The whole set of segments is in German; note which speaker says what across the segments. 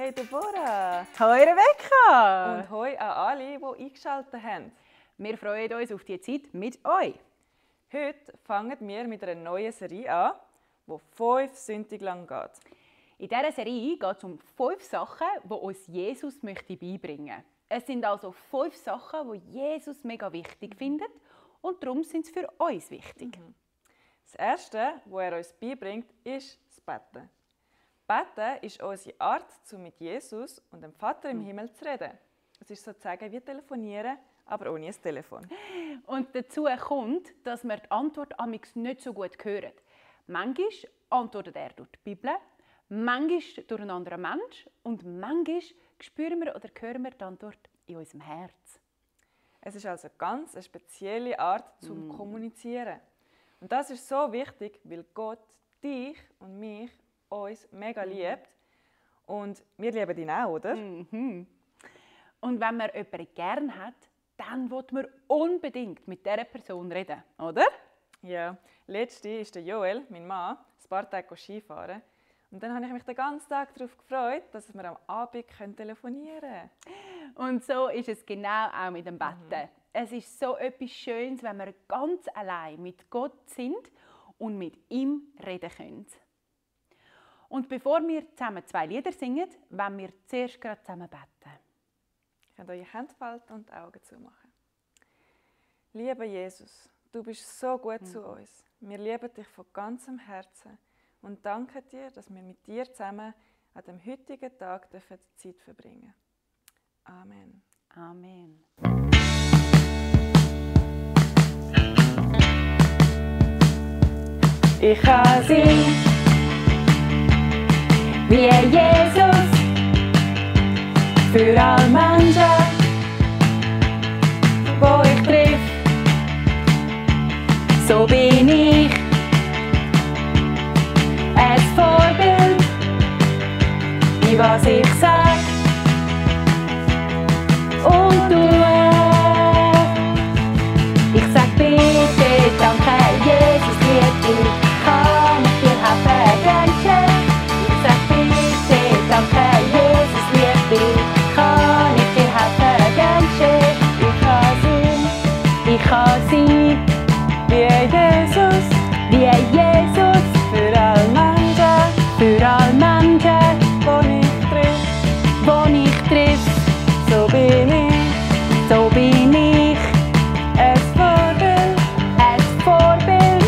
Speaker 1: Hoi Deborah!
Speaker 2: Hoi Rebecca!
Speaker 1: Und hoi an alle, die eingeschaltet haben.
Speaker 2: Wir freuen uns auf die Zeit mit euch.
Speaker 1: Heute fangen wir mit einer neuen Serie an, die 5 Sündig lang geht.
Speaker 2: In dieser Serie geht es um 5 Sachen, die uns Jesus beibringen möchte. Es sind also 5 Sachen, die Jesus mega wichtig findet und darum sind sie für uns wichtig.
Speaker 1: Das Erste, was er uns beibringt, ist das Beten. Beten ist unsere Art, um mit Jesus und dem Vater im Himmel zu reden. Es ist sozusagen wie telefonieren, aber ohne ein Telefon.
Speaker 2: Und dazu kommt, dass wir die Antwort amigs nicht so gut hören. Manchmal antwortet er durch die Bibel, manchmal durch einen anderen Menschen und manchmal spüren wir oder hören wir die Antwort in unserem Herz.
Speaker 1: Es ist also ganz eine spezielle Art zum Kommunizieren. Und das ist so wichtig, weil Gott dich und mich uns mega liebt. Und wir lieben ihn auch, oder?
Speaker 2: Und wenn man jemanden gerne hat, dann will man unbedingt mit dieser Person reden, oder?
Speaker 1: Ja, letzte ist der Joel, mein Mann, ein paar Tage Skifahren. Und dann habe ich mich den ganzen Tag darauf gefreut, dass wir am Abend telefonieren können.
Speaker 2: Und so ist es genau auch mit dem Betten. Es ist so etwas Schönes, wenn wir ganz allein mit Gott sind und mit ihm reden können. Und bevor wir zusammen 2 Lieder singen, wollen wir zuerst gerade zusammen beten.
Speaker 1: Ihr könnt eure Hände falten und die Augen zumachen. Lieber Jesus, du bist so gut zu uns. Wir lieben dich von ganzem Herzen und danken dir, dass wir mit dir zusammen an dem heutigen Tag Zeit verbringen dürfen. Amen.
Speaker 2: Amen.
Speaker 1: Ich kann singen,
Speaker 2: wie Jesus
Speaker 1: für alle Menschen, wo ich triff,
Speaker 2: so bin ich
Speaker 1: ein Vorbild, in was ich sag und tue.
Speaker 2: Ich sag bitte, danke, Jesus liebt dich, kann ich dir helfen, danke. Ich sag bitte, danke, Jesus liebt dich, kann ich dir helfen, danke. Ich kann sein,
Speaker 1: wie Jesus, für alle Menschen,
Speaker 2: wo ich triff,
Speaker 1: so bin ich ein Vorbild,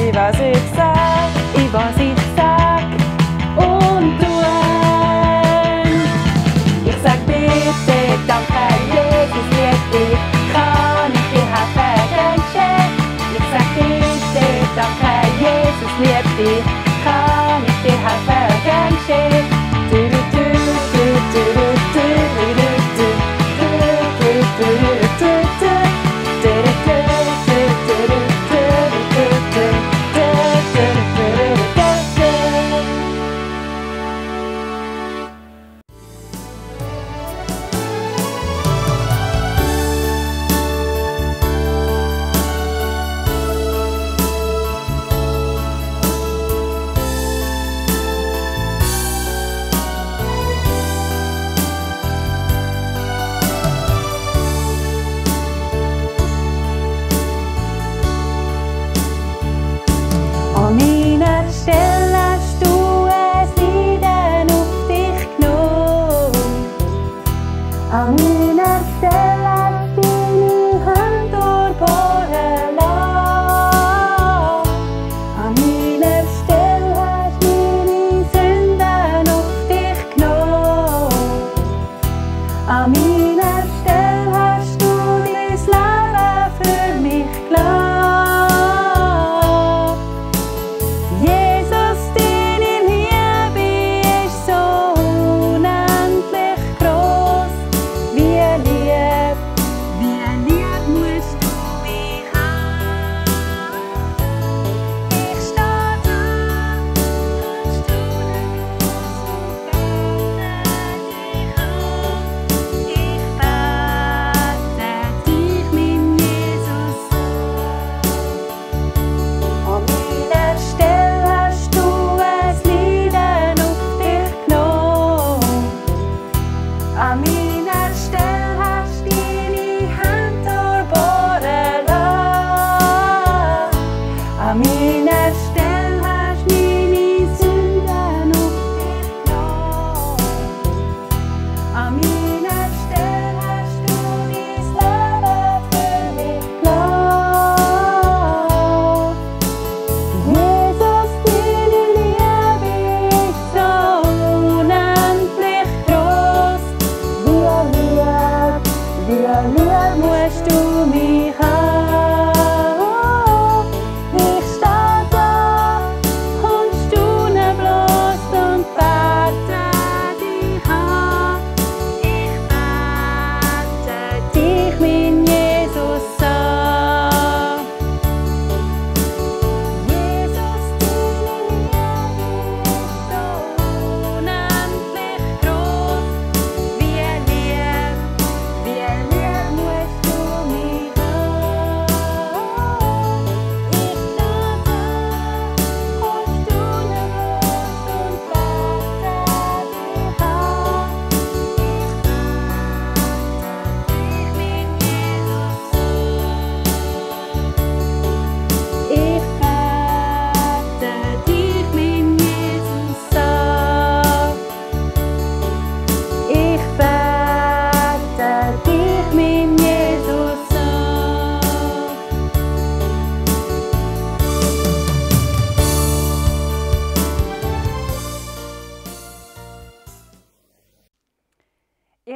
Speaker 1: in was ich sag
Speaker 2: und tue. Ich sag bitte, danke, Jesus liebt dich, kann ich dir helfen, danke. Ich sag bitte, danke, Jesus liebt dich, kann ich dir helfen, danke.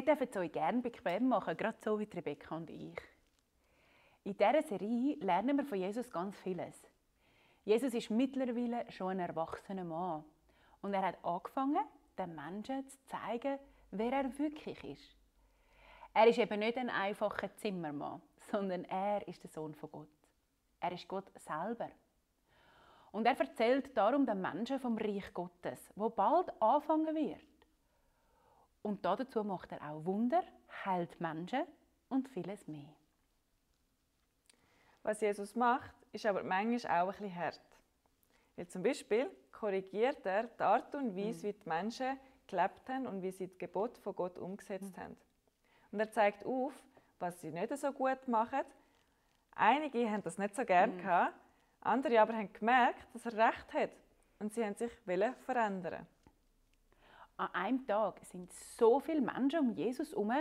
Speaker 2: dürfen es euch gerne bequem machen, gerade so wie Rebecca und ich. In dieser Serie lernen wir von Jesus ganz vieles. Jesus ist mittlerweile schon ein erwachsener Mann. Und er hat angefangen, den Menschen zu zeigen, wer er wirklich ist. Er ist eben nicht ein einfacher Zimmermann, sondern er ist der Sohn von Gott. Er ist Gott selber. Und er erzählt darum den Menschen vom Reich Gottes, wo bald anfangen wird. Und dazu macht er auch Wunder, heilt Menschen und vieles mehr.
Speaker 1: Was Jesus macht, ist aber manchmal auch ein bisschen hart. Weil zum Beispiel korrigiert er die Art und Weise, wie die Menschen gelebt haben und wie sie die Gebote von Gott umgesetzt haben. Und er zeigt auf, was sie nicht so gut machen. Einige haben das nicht so gerne gehabt, andere aber haben gemerkt, dass er recht hat und sie haben sich verändern.
Speaker 2: An einem Tag sind so viele Menschen um Jesus herum,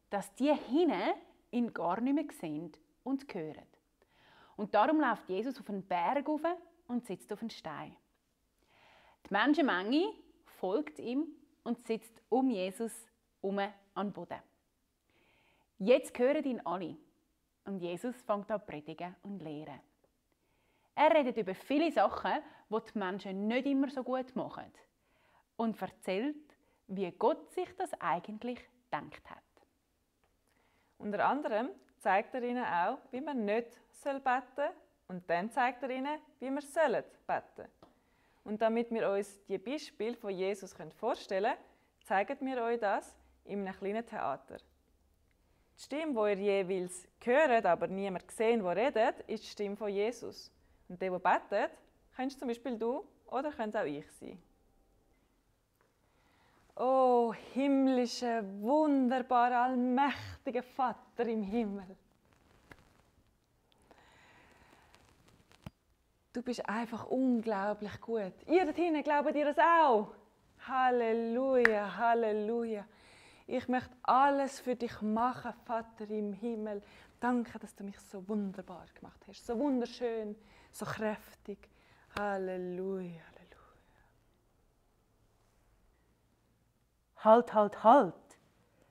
Speaker 2: dass die hinten ihn gar nicht mehr sehen und hören. Und darum läuft Jesus auf einen Berg rauf und sitzt auf einen Stein. Die Menschenmenge folgt ihm und sitzt um Jesus herum an den Boden. Jetzt hören ihn alle und Jesus fängt an zu predigen und lehren. Er redet über viele Sachen, die die Menschen nicht immer so gut machen und erzählt, wie Gott sich das eigentlich gedacht hat.
Speaker 1: Unter anderem zeigt er ihnen auch, wie man nicht beten soll und dann zeigt er ihnen, wie wir beten sollen. Und damit wir uns die Beispiele von Jesus vorstellen können, zeigen wir euch das in einem kleinen Theater. Die Stimme, die ihr jeweils hört, aber niemand sehen, der redet, ist die Stimme von Jesus. Und der betet, kannst zum Beispiel du oder könnte auch ich sein. Oh, himmlischer, wunderbarer, allmächtiger Vater im Himmel. Du bist einfach unglaublich gut. Ihr dort hinten glaubt ihr das auch? Halleluja, Halleluja. Ich möchte alles für dich machen, Vater im Himmel. Danke, dass du mich so wunderbar gemacht hast. So wunderschön, so kräftig. Halleluja, Halleluja.
Speaker 2: Halt, halt, halt!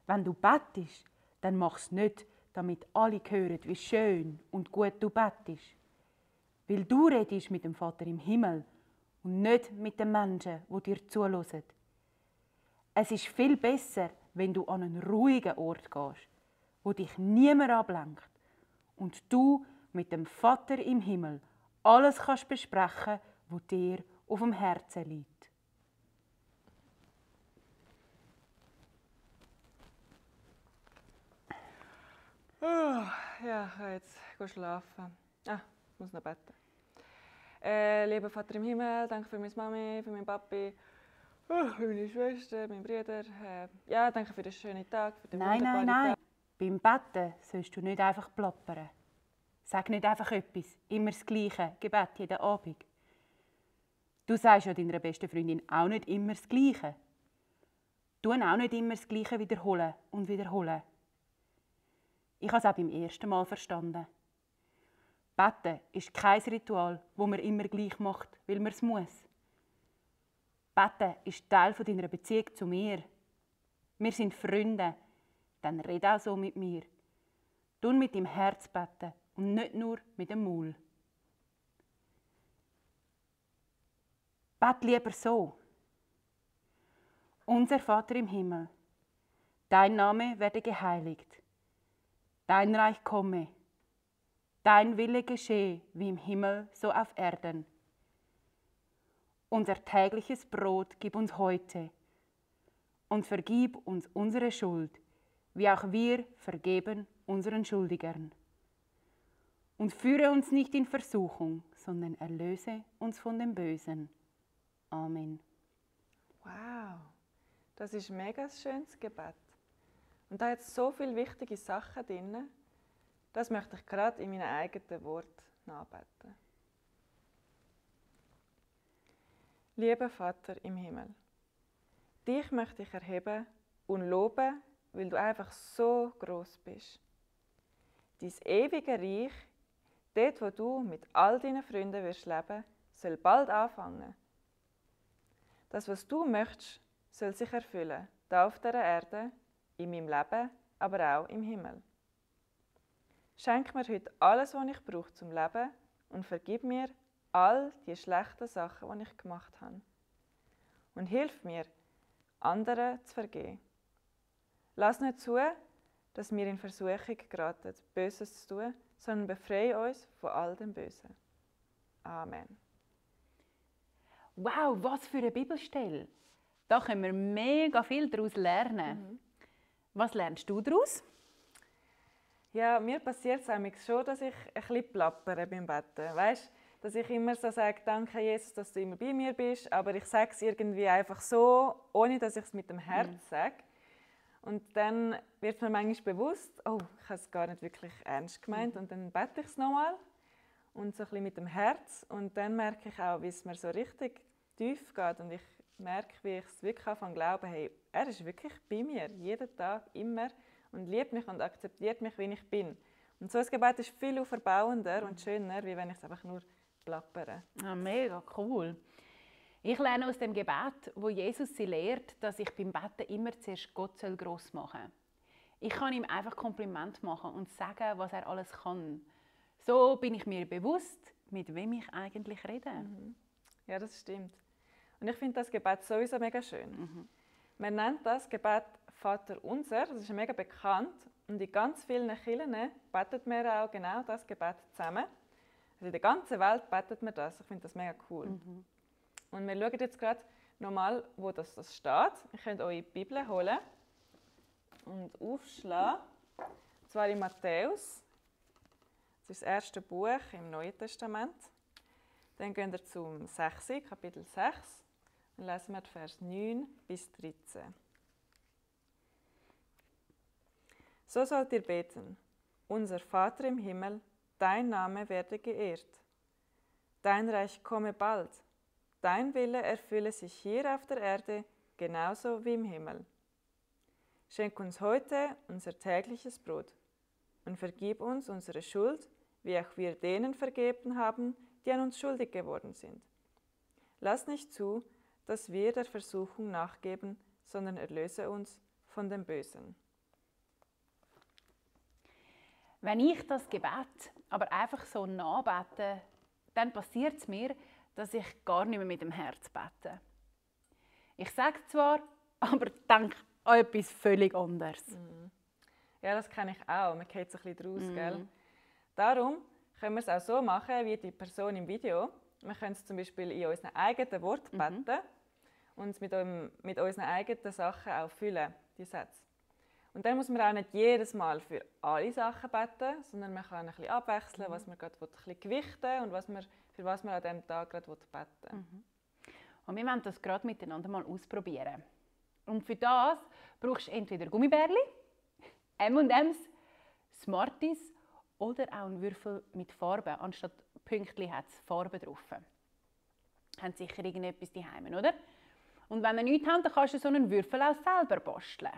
Speaker 2: Wenn du bettest, dann mach's nicht, damit alle hören, wie schön und gut du bettest. Weil du redest mit dem Vater im Himmel und nicht mit den Menschen, die dir zuhören. Es ist viel besser, wenn du an einen ruhigen Ort gehst, wo dich niemand ablenkt und du mit dem Vater im Himmel alles kannst besprechen, was dir auf dem Herzen liegt.
Speaker 1: Ja, ich kann jetzt schlafen. Ich muss noch beten. Lieber Vater im Himmel, danke für meine Mami, für meinen Papi, für meine Schwester, meine Brüder. Danke für den schönen Tag, für den wunderbaren
Speaker 2: Nein.
Speaker 1: Tag.
Speaker 2: Beim Betten sollst du nicht einfach plappern. Sag nicht einfach etwas, immer das gleiche Gebet jeden Abend. Du sagst ja deiner besten Freundin auch nicht immer das Gleiche. Du auch nicht immer das Gleiche wiederholen und wiederholen. Ich habe es auch beim ersten Mal verstanden. Beten ist kein Ritual, das man immer gleich macht, weil man es muss. Beten ist Teil deiner Beziehung zu mir. Wir sind Freunde, dann red auch so mit mir. Tu mit deinem Herz beten und nicht nur mit dem Maul. Bet lieber so. Unser Vater im Himmel, dein Name werde geheiligt. Dein Reich komme. Dein Wille geschehe, wie im Himmel, so auf Erden. Unser tägliches Brot gib uns heute und vergib uns unsere Schuld, wie auch wir vergeben unseren Schuldigern. Und führe uns nicht in Versuchung, sondern erlöse uns von dem Bösen. Amen.
Speaker 1: Wow, das ist ein mega schönes Gebet. Und da hat so viele wichtige Sachen drin. Das möchte ich gerade in meinen eigenen Worten nachbeten. Lieber Vater im Himmel, dich möchte ich erheben und loben, weil du einfach so groß bist. Dein ewige Reich, dort wo du mit all deinen Freunden wirst leben, soll bald anfangen. Das, was du möchtest, soll sich erfüllen, hier auf dieser Erde in meinem Leben, aber auch im Himmel. Schenk mir heute alles, was ich brauche zum Leben und vergib mir all die schlechten Sachen, die ich gemacht habe. Und hilf mir, anderen zu vergeben. Lass nicht zu, dass wir in Versuchung geraten, Böses zu tun, sondern befreie uns von all dem Bösen. Amen.
Speaker 2: Wow, was für eine Bibelstelle. Da können wir mega viel daraus lernen. Was lernst du daraus?
Speaker 1: Ja, mir passiert es schon, dass ich ein bisschen plappere beim Betten. Weißt, dass ich immer so sage, danke Jesus, dass du immer bei mir bist, aber ich sage es irgendwie einfach so, ohne dass ich es mit dem Herz sage. Und dann wird mir manchmal bewusst, oh, ich habe es gar nicht wirklich ernst gemeint. Und dann bete ich es nochmal und so ein bisschen mit dem Herz. Und dann merke ich auch, wie es mir so richtig tief geht. Und ich merke, wie ich es wirklich anfange zu glauben, hey, er ist wirklich bei mir, jeden Tag, immer. Und liebt mich und akzeptiert mich, wie ich bin. Und so ein Gebet ist viel verbauender und schöner, wie wenn ich es einfach nur plappere.
Speaker 2: Ah, mega cool. Ich lerne aus dem Gebet, wo Jesus sie lehrt, dass ich beim Betten immer zuerst Gott gross machen soll. Ich kann ihm einfach Kompliment machen und sagen, was er alles kann. So bin ich mir bewusst, mit wem ich eigentlich rede.
Speaker 1: Ja, das stimmt. Und ich finde das Gebet sowieso mega schön. Man nennt das Gebet Vater Unser, das ist mega bekannt. Und in ganz vielen Kirchen betet man auch genau das Gebet zusammen. Also in der ganzen Welt betet man das. Ich finde das mega cool. Und wir schauen jetzt gerade nochmal, wo das steht. Ihr könnt eure Bibel holen und aufschlagen. Und zwar in Matthäus. Das ist das erste Buch im Neuen Testament. Dann gehen wir zum 6, Kapitel 6. Und lesen wir die Vers 9 bis 13. So sollt ihr beten: Unser Vater im Himmel, dein Name werde geehrt. Dein Reich komme bald. Dein Wille erfülle sich hier auf der Erde, genauso wie im Himmel. Schenk uns heute unser tägliches Brot und vergib uns unsere Schuld, wie auch wir denen vergeben haben, die an uns schuldig geworden sind. Lass nicht zu, dass wir der Versuchung nachgeben, sondern erlöse uns von dem Bösen.
Speaker 2: Wenn ich das Gebet aber einfach so nachbete, dann passiert es mir, dass ich gar nicht mehr mit dem Herz bete. Ich sage zwar, aber denke an etwas völlig anderes.
Speaker 1: Ja, das kenne ich auch. Man geht so ein bisschen draus, gell? Darum können wir es auch so machen, wie die Person im Video. Wir können es zum Beispiel in unseren eigenen Worten beten und es mit unseren eigenen Sachen auch füllen, die Sätze. Und dann muss man auch nicht jedes Mal für alle Sachen beten, sondern man kann ein bisschen abwechseln, was man gerade ein bisschen gewichten und für was man an diesem Tag gerade beten will.
Speaker 2: Und wir wollen das gerade miteinander mal ausprobieren. Und für das brauchst du entweder Gummibärli, M&M's, Smarties oder auch einen Würfel mit Farbe. Anstatt Pünktchen hat es Farbe drauf. Haben sicher irgendetwas daheim, oder? Und wenn ihr nichts habt, dann kannst du so einen Würfel auch selber basteln.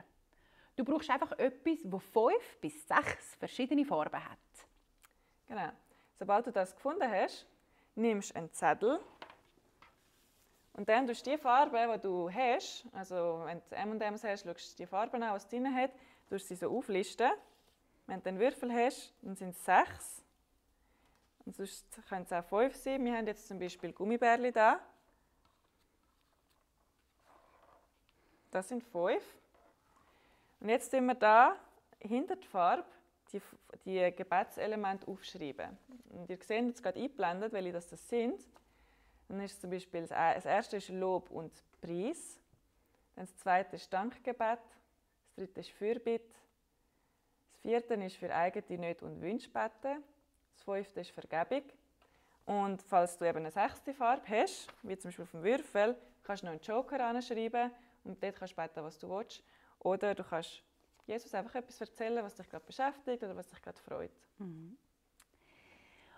Speaker 2: Du brauchst einfach etwas, das 5 bis 6 verschiedene Farben hat.
Speaker 1: Genau. Sobald du das gefunden hast, nimmst du einen Zettel und dann tust du die Farbe, die du hast, also wenn du M&M's hast, schaust du die Farben an, die es drin hat, tust sie so auflisten. Wenn du einen Würfel hast, dann sind es 6. Und sonst können es auch 5 sein. Wir haben jetzt zum Beispiel Gummibärli da. Das sind 5. Und jetzt tun wir da hinter die Farbe die Gebetselemente aufschreiben. Und ihr seht jetzt gerade eingeblendet, welche das sind. Dann ist zum Beispiel das erste ist Lob und Preis. Dann das zweite ist Dankgebet. Das dritte ist Fürbitte. Das vierte ist für eigene Nöte und Wünsche beten. Das fünfte ist Vergebung. Und falls du eben eine 6. Farbe hast, wie zum Beispiel auf dem Würfel, kannst du noch einen Joker anschreiben und dort kannst du beten, was du willst. Oder du kannst Jesus einfach etwas erzählen, was dich gerade beschäftigt oder was dich gerade freut.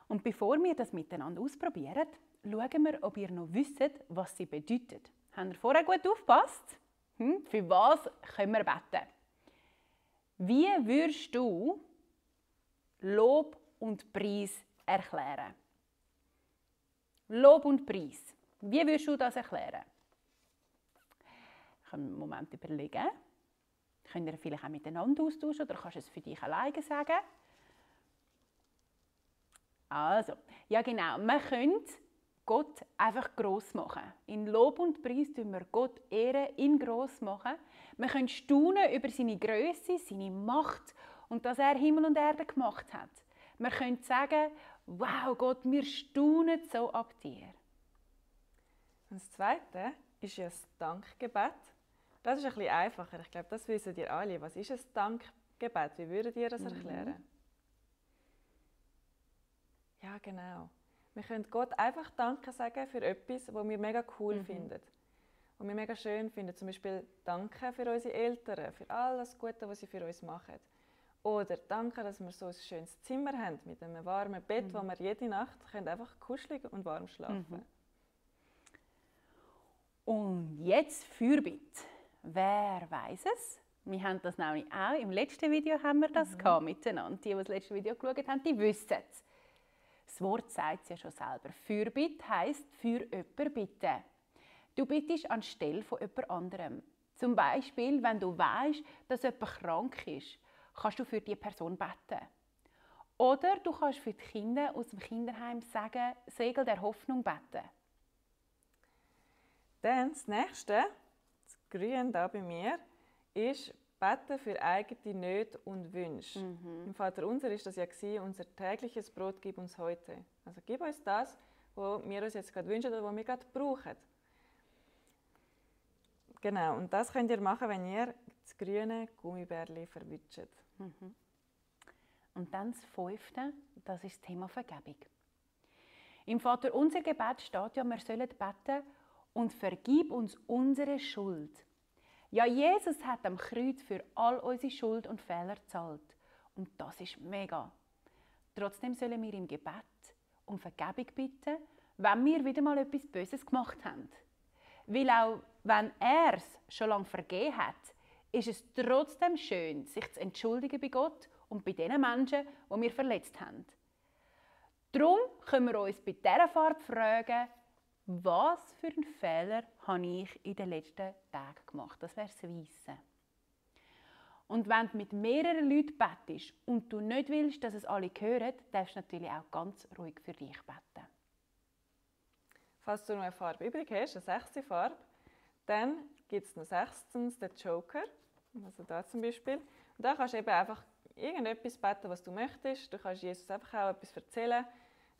Speaker 2: Und bevor wir das miteinander ausprobieren, schauen wir, ob ihr noch wisst, was sie bedeutet. Habt ihr vorher gut aufgepasst? Für was können wir beten? Wie würdest du Lob und Preis erklären? Lob und Preis. Wie würdest du das erklären? Ich kann einen Moment überlegen. könnt ihr vielleicht auch miteinander austauschen oder kannst du es für dich alleine sagen. Also, ja genau, wir können Gott einfach gross machen. In Lob und Preis tun wir Gott ehren, ihn gross machen. Wir können staunen über seine Größe, seine Macht und dass er Himmel und Erde gemacht hat. Wir können sagen, wow Gott, wir staunen so ab dir.
Speaker 1: Und das Zweite ist ja das Dankgebet. Das ist ein bisschen einfacher. Ich glaube, das wissen ihr alle. Was ist ein Dankgebet? Wie würdet ihr das erklären? Ja, genau. Wir können Gott einfach Danke sagen für etwas, was wir mega cool finden. Was wir mega schön finden. Zum Beispiel Danke für unsere Eltern, für alles Gute, was sie für uns machen. Oder Danke, dass wir so ein schönes Zimmer haben mit einem warmen Bett, wo wir jede Nacht einfach kuschelig und warm schlafen können.
Speaker 2: Und jetzt Fürbitte. Wer weiß es? Wir haben das nämlich auch. Im letzten Video haben wir das miteinander. Die das letzte Video geschaut haben, die wissen es. Das Wort sagt es ja schon selber. Fürbitte heisst für jemanden bitten. Du bittest anstelle von jemand anderem. Zum Beispiel, wenn du weißt, dass jemand krank ist, kannst du für die Person beten. Oder du kannst für die Kinder aus dem Kinderheim sagen, Segel der Hoffnung beten.
Speaker 1: Dann das Nächste, das Grüne da bei mir, ist Beten für eigene Nöte und Wünsche. Im Vater unser ist das ja gewesen, unser tägliches Brot gib uns heute. Also gib uns das, was wir uns jetzt gerade wünschen oder was wir gerade brauchen. Genau, und das könnt ihr machen, wenn ihr das grüne Gummibärli verwünscht.
Speaker 2: Und dann das Fünfte, das ist das Thema Vergebung. Im Vater unser Gebet steht ja, wir sollen beten und vergib uns unsere Schuld. Ja, Jesus hat am Kreuz für all unsere Schuld und Fehler gezahlt. Und das ist mega. Trotzdem sollen wir im Gebet um Vergebung bitten, wenn wir wieder mal etwas Böses gemacht haben. Weil auch wenn er es schon lange vergeben hat, ist es trotzdem schön, sich zu entschuldigen bei Gott und bei den Menschen, die wir verletzt haben. Darum können wir uns bei dieser Farbe fragen, was für einen Fehler habe ich in den letzten Tagen gemacht? Das wäre das Weisse. Und wenn du mit mehreren Leuten betest und du nicht willst, dass es alle hören, darfst du natürlich auch ganz ruhig für dich beten.
Speaker 1: Falls du noch eine Farbe übrig hast, eine 6. Farbe, dann gibt es noch 6. den Joker, also da zum Beispiel. Und da kannst du eben einfach irgendetwas beten, was du möchtest. Du kannst Jesus einfach auch etwas erzählen,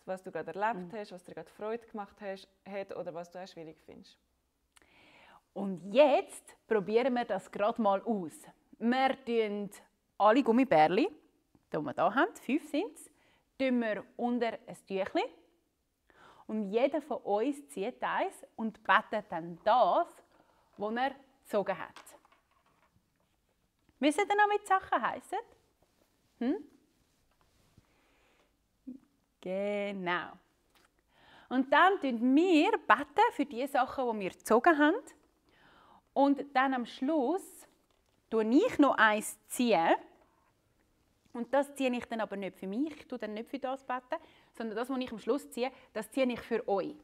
Speaker 1: was du gerade erlebt hast, was dir gerade Freude gemacht hat oder was du auch schwierig findest.
Speaker 2: Und jetzt probieren wir das gerade mal aus. Wir tun alle Gummibärli, die wir hier haben, 5 sind es, unter ein Tüchlein. Und jeder von uns zieht eins und betet dann das, was er gezogen hat. Wissen ihr noch, wie die Sachen heissen? Genau. Und dann beten wir für die Sachen, die wir gezogen haben. Und dann am Schluss ziehe ich noch eins. Und das ziehe ich dann aber nicht für mich. Ich tue dann nicht für das beten, sondern das, was ich am Schluss ziehe, das ziehe ich für euch.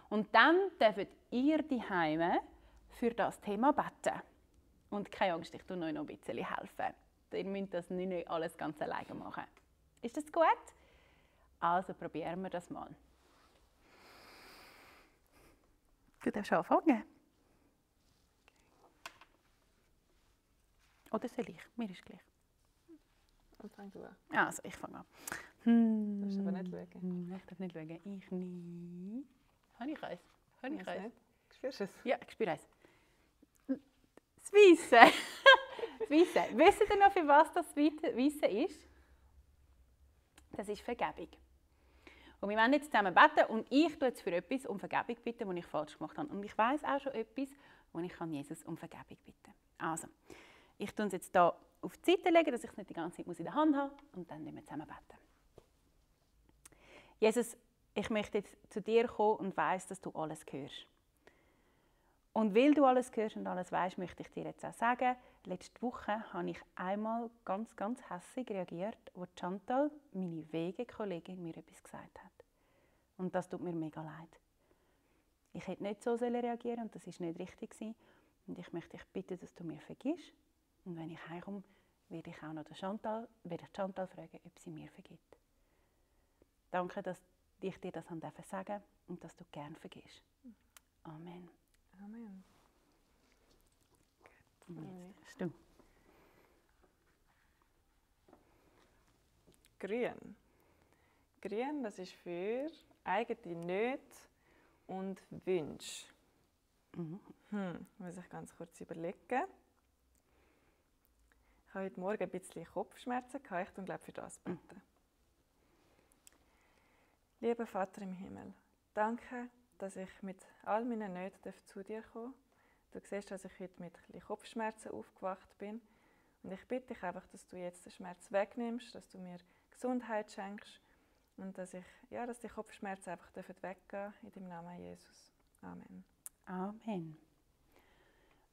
Speaker 2: Und dann dürft ihr die Heime für das Thema beten. Und keine Angst, ich tue euch noch ein bisschen helfen. Ihr müsst das nicht alles ganz alleine machen. Ist das gut? Also probieren wir das mal. Du darfst anfangen. Oder soll ich? Mir ist gleich.
Speaker 1: Und fang du an.
Speaker 2: Also, ich fange an.
Speaker 1: Du darfst aber nicht schauen.
Speaker 2: Ich darf nicht schauen. Ich nicht. Habe ich eins? Habe ich eins?
Speaker 1: Spürst du es?
Speaker 2: Ja, ich spüre eins. Das Weisse. Das Weisse. Wisst ihr noch, für was das Weisse ist? Das ist Vergebung. Und wir wollen jetzt zusammen beten und ich tue jetzt für etwas um Vergebung bitten, was ich falsch gemacht habe. Und ich weiss auch schon etwas, wo ich Jesus um Vergebung bitten kann. Also, ich tue es jetzt hier auf die Seite legen, dass ich es nicht die ganze Zeit in der Hand habe und dann wir zusammen beten. Jesus, ich möchte jetzt zu dir kommen und weiss, dass du alles hörst. Und weil du alles hörst und alles weisst, möchte ich dir jetzt auch sagen, letzte Woche habe ich einmal ganz, ganz hässig reagiert, als Chantal, meine Wegekollegin, mir etwas gesagt hat. Und das tut mir mega leid. Ich hätte nicht so reagieren sollen und das war nicht richtig. Und ich möchte dich bitten, dass du mir vergisst Und wenn ich heimkomme, werde ich auch noch Chantal fragen, ob sie mir vergibt. Danke, dass ich dir das sagen durfte und dass du gern vergisst. Amen.
Speaker 1: Amen.
Speaker 2: Und jetzt du.
Speaker 1: Grün. Grün, das ist für eigene Nöte und Wünsche. Muss ich ganz kurz überlegen. Ich habe heute Morgen ein bisschen Kopfschmerzen gehabt. Ich glaube für das beten. Lieber Vater im Himmel, danke, dass ich mit all meinen Nöten zu dir kommen darf. Du siehst, dass ich heute mit ein bisschen Kopfschmerzen aufgewacht bin. Und ich bitte dich einfach, dass du jetzt den Schmerz wegnimmst, dass du mir Gesundheit schenkst und dass die Kopfschmerzen einfach weggehen dürfen. In deinem Namen Jesus. Amen.
Speaker 2: Amen.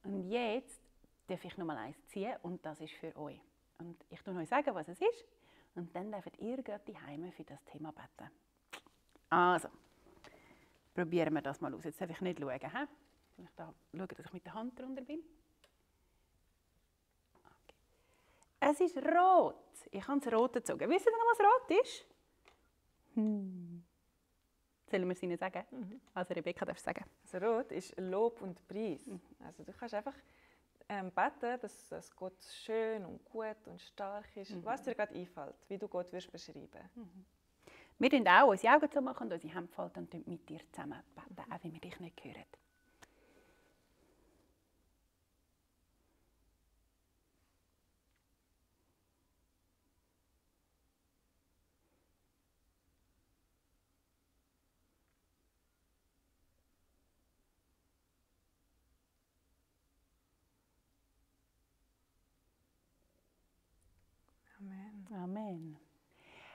Speaker 2: Und jetzt darf ich nochmal eins ziehen und das ist für euch. Und ich tue euch sagen, was es ist und dann dürft ihr gerade die Heime für das Thema beten. Also, probieren wir das mal aus. Jetzt darf ich nicht schauen. He? Ich da schauen, dass ich mit der Hand drunter bin. Okay. Es ist rot. Ich habe es rot gezogen. Wisst ihr noch, was rot ist? Sollen wir es Ihnen sagen? Also Rebecca darf es sagen.
Speaker 1: Also rot ist Lob und Preis. Also du kannst einfach beten, dass Gott schön und gut und stark ist, was dir gerade einfällt, wie du Gott wirst beschreiben.
Speaker 2: Wir machen auch unsere Augen zu machen und unsere Hände falten und mit dir zusammen beten, auch wenn wir dich nicht hören.
Speaker 1: Amen.
Speaker 2: Amen.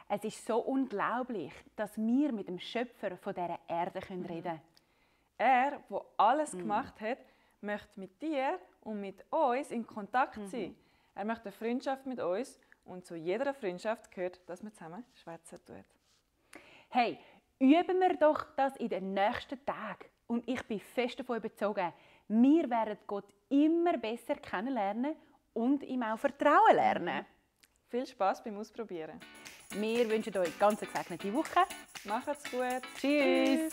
Speaker 2: Es ist so unglaublich, dass wir mit dem Schöpfer von dieser Erde reden können.
Speaker 1: Er, der alles gemacht hat, möchte mit dir und mit uns in Kontakt sein. Er möchte eine Freundschaft mit uns und zu jeder Freundschaft gehört, dass man zusammen schwätzen tut.
Speaker 2: Hey, üben wir doch das in den nächsten Tagen. Und ich bin fest davon überzeugt, wir werden Gott immer besser kennenlernen und ihm auch vertrauen lernen.
Speaker 1: Viel Spaß beim Ausprobieren.
Speaker 2: Wir wünschen euch eine ganz gesegnete Woche.
Speaker 1: Macht's gut.
Speaker 2: Tschüss.